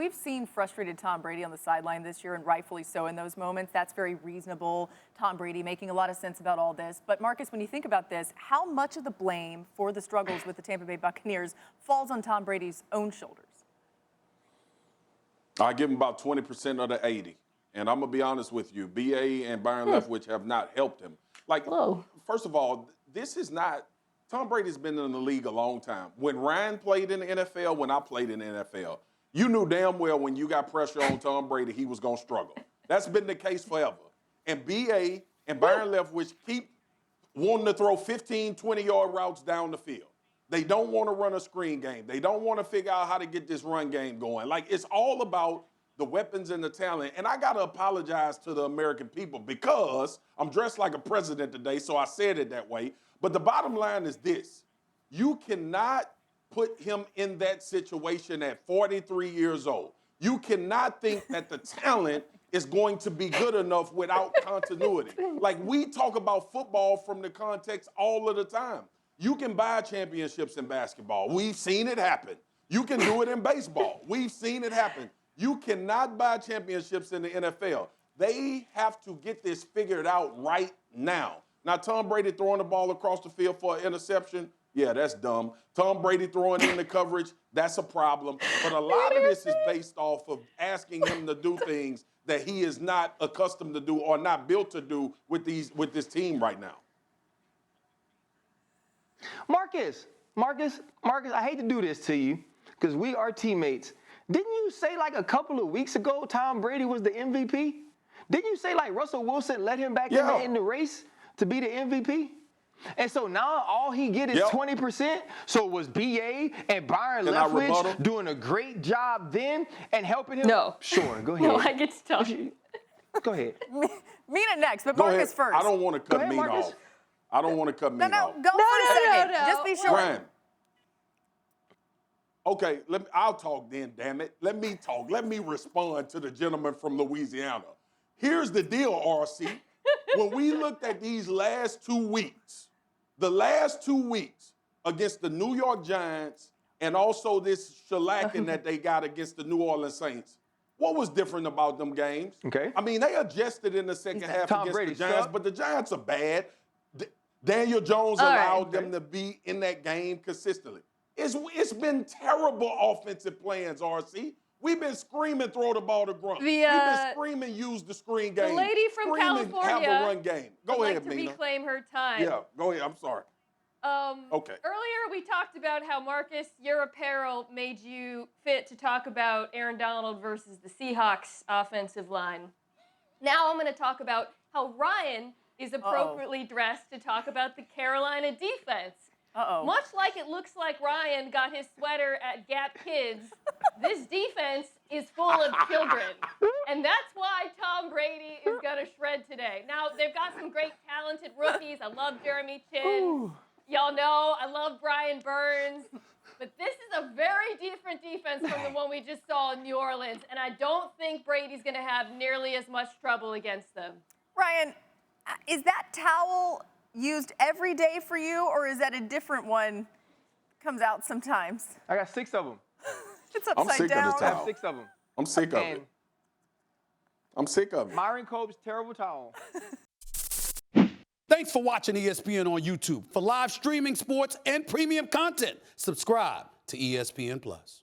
We've seen frustrated Tom Brady on the sideline this year, and rightfully so in those moments. That's very reasonable. Tom Brady making a lot of sense about all this. But, Marcus, when you think about this, how much of the blame for the struggles with the Tampa Bay Buccaneers falls on Tom Brady's own shoulders? I give him about 20% of the 80. And I'm going to be honest with you. B.A. and Byron Leftwich have not helped him. Like, first of all, this is not – Tom Brady's been in the league a long time. When Ryan played in the NFL, when I played in the NFL, you knew damn well when you got pressure on Tom Brady, he was going to struggle. That's been the case forever. And B.A. and Byron Leftwich keep wanting to throw 15, 20-yard routes down the field. They don't want to run a screen game. They don't want to figure out how to get this run game going. Like, it's all about the weapons and the talent. And I got to apologize to the American people because I'm dressed like a president today, so I said it that way. But the bottom line is this. You cannot put him in that situation at 43 years old. You cannot think that the talent is going to be good enough without continuity. Like, we talk about football from the context all of the time. You can buy championships in basketball. We've seen it happen. You can do it in baseball. We've seen it happen. You cannot buy championships in the NFL. They have to get this figured out right now. Now, Tom Brady throwing the ball across the field for an interception, yeah, that's dumb. Tom Brady throwing in the coverage, that's a problem. But a lot of this is based off of asking him to do things that he is not accustomed to do or not built to do with this team right now. Marcus, I hate to do this to you because we are teammates. Didn't you say like a couple of weeks ago Tom Brady was the MVP? Didn't you say like Russell Wilson let him back in the race to be the MVP? And so now all he get is 20%. So was B.A. and Byron Leftwich doing a great job then and helping him? No. Sure, go ahead. No, I get to talk. Go ahead. Mina next, but Marcus first. I don't want to cut Mina off. I don't want to cut Mina off. No, go for a second. Just be sure. Ryan. Okay, I'll talk then, damn it. Let me talk. Let me respond to the gentleman from Louisiana. Here's the deal, RC. When we looked at these last 2 weeks, the last 2 weeks against the New York Giants and also this shellacking that they got against the New Orleans Saints, what was different about them games? Okay. I mean, they adjusted in the second half against the Giants, but the Giants are bad. Daniel Jones allowed them to be in that game consistently. It's been terrible offensive plans, RC. We've been screaming, throw the ball to Grunt. We've been screaming, use the screen game. The lady from California have a run game. Go ahead, Mina. Mina. Reclaim her time. Yeah, go ahead. I'm sorry. Okay. Earlier we talked about how, Marcus, your apparel made you fit to talk about Aaron Donald versus the Seahawks offensive line. Now I'm going to talk about how Ryan is appropriately dressed to talk about the Carolina defense. Much like it looks like Ryan got his sweater at Gap Kids, this defense is full of children. And that's why Tom Brady is going to shred today. Now, they've got some great talented rookies. I love Jeremy Chin. Y'all know I love Brian Burns. But this is a very different defense from the one we just saw in New Orleans. And I don't think Brady's going to have nearly as much trouble against them. Ryan, is that towel used every day for you, or is that a different one comes out sometimes? I got 6 of them. It's upside I'm sick down. of the I towel. have 6 of them. I'm sick of it. I'm sick of it. Myron Cope's terrible towel. Thanks for watching ESPN on YouTube. For live streaming, sports, and premium content, subscribe to ESPN+.